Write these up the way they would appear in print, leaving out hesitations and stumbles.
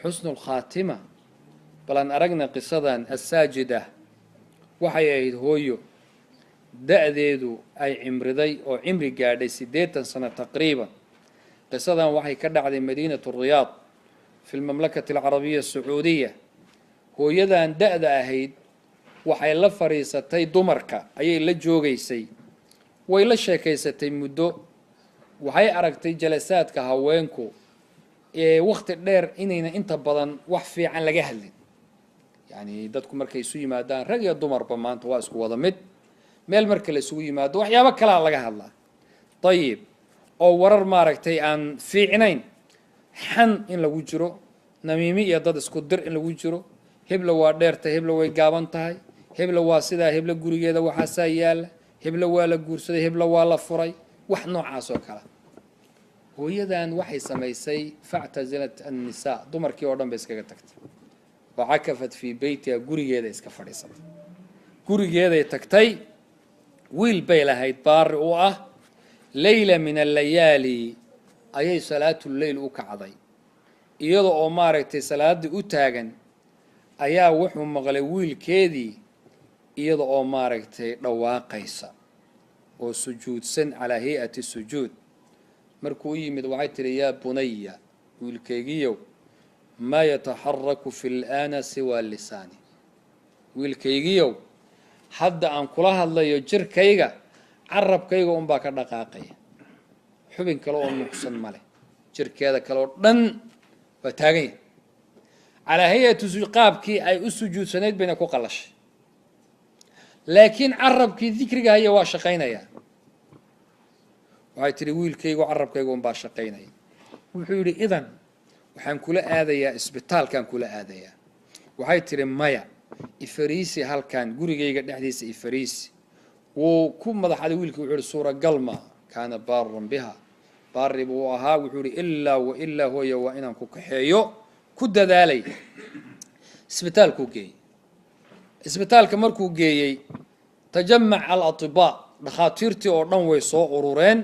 حسن الخاتمة بلان أرقنا قصة الساجدة waxay ahayd hooyo da'deedu ay cimriday oo cimri gaadhay 80 sano taqriiban qisadan waxay ka dhacday madiinatu riyaad fi mamlakati alcarabiya sacuudiya hooyadan da'da ahayd waxay la fariisatay dumarka ayay la joogaysay way la sheekaysatay muddo waxay aragtay jalasaadka haweenku ee waqti dheer inayna inta badan wax fiican laga hadlin يعني dadku markay isu yimaadaan rag iyo dumarba maanta waa isku wada mid meel marka la isugu yimaado waxyaabo kala laga hadlaa طيب oo warar maaragtay aan fiicnayn xan in lagu jiro namiimi iyo dad isku dir in lagu jiro hebla waa dheerta hebla way gaaban tahay hebla waa sida hebla gurigeeda waxa saayal hebla waa la guursaday hebla waa la furay wax noocaas oo kala hooyadan waxay samaysay fa'tazilat an-nisaa dumarkii oo dhan bay iskaga tagtay وعكفت في بيتها قريجة إسكفريسة قريجة تكتي ويل بيلا هيد بار وآه ليلة من الليالي أي صلاة الليل أكعضي يضع أمارة صلاة أتاجن أيا وحم مغلي ويل كذي يضع أمارة رواقيسة وسجود سن على هيئة السجود مركوي مدوعيت يا بنية ويل كيجيو ما يتحرك في الآن سوى اللسان ويلكيجيو حد أن كلها الله يجر كيجا عرب كيجا أم باكر دقاقية حبين كلو أم محسن ماله جر كذا كلو دن وتاجي على هيئة سقاب كي أي أسجود سند بينك وقلش لكن عرب كي ذكر هي واشقينا يا وهاي تري ويلكيجو عرب كيجا أم باشقينا وحوري إذن waxaan kula aadayaa isbitaalkan kula aadayaa waxay tiri maya ifariisi halkan gurigeyga dhexdiisa ifariisi wuu ku madaxada wiilka wuxuu suura galma kana barran biha barri buu ahaa wuxuu illa huwa wa inaan ku kaxeeyo ku dadaalay isbitaalku geeyay isbitaalka markuu geeyay tajammac al-atibaa dhakhaatiirtii oo dhan way soo urureen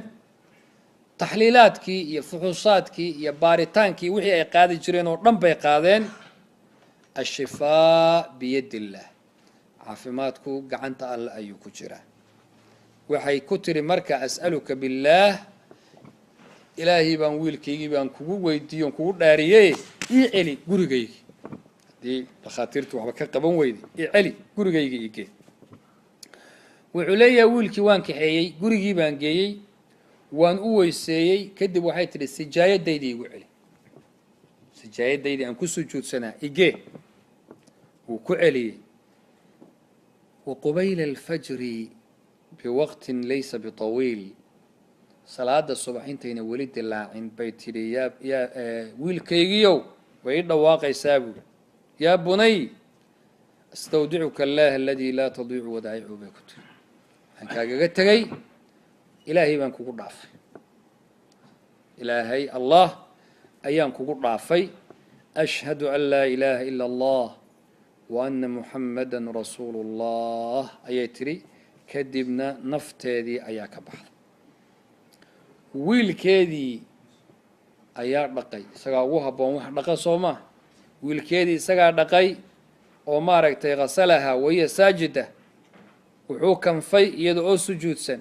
تحليلاتكي يا فحوصاتكي يا باريتانكي وحي اي قادي جيرين او دن باي قادين الشفاء بيد الله عافماتكو غعنتا الله ايو كجيرا waxay ku tiri marka as'aluka billah ilaahi baan wiilkaygi baan kugu weydiiyo kugu dhaariyay ii celi gurigaygi hadii dhakhaatiirtu waxba ka qaban weydi ii celi gurigaygi ige wuxuu leeyahay wiilkii waan kaxeeyay gurigii baan geeyay وان ويسيي كدب waxay tiri sijaayadaydi igu celi sijaayadaydi aan ku sujuud sanaa ige uu ku celi وقبيل الفجر بوقت ليس بطويل صلاه الصبح انتينا ولد لاعين بيتي يا ويلكيغيو way dhawaaqaysaa يا بني استودعك الله الذي لا تضيع ودائعه بكتب ان kaaga tagay إلهي بان كوكو ضعفي إلهي الله أيام كوكو ضعفي أشهد أن لا إله إلا الله وأن محمدا رسول الله أيتري كدبنا نفت هذه أياك بحر ويل كذي أياك دقي سقاوها بوح دقا صوما ويل كذي سقا دقي ومارك تغسلها وهي ساجدة وحوكم في يدعو سجود سن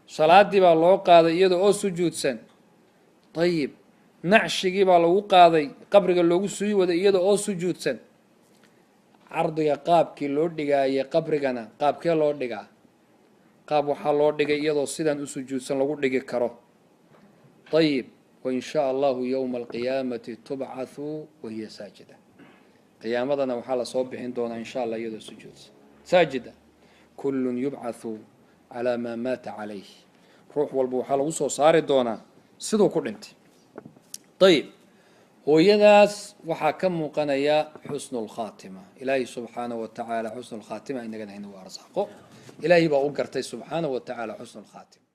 صلاتي baa loo qaaday iyada oo sujuudsan طيب nacshigi baa lagu qaaday qabriga loogu soo wada iyada oo sujuudsan ardiga qaabkii loo dhigay qabrigana qaabkee loo dhigaa qaab waxa loo dhigay iyadoo sidan u sujuudsan lagu dhigi karo طيب وان شاء الله يوم القيامه تبعث وهي ساجده قيامتنا waxa la soo bixin doona in sha Allah iyadoo sujuudsan saajida كل يبعث على ما مات عليه روح والبوحة لغوصو صاري دونا سيدو كورنتي طيب هو يداس وحاكم قنايا حسن الخاتمة إلهي سبحانه وتعالى حسن الخاتمة إنك نحن وارزاقه إلهي بأقرتي سبحانه وتعالى حسن الخاتمة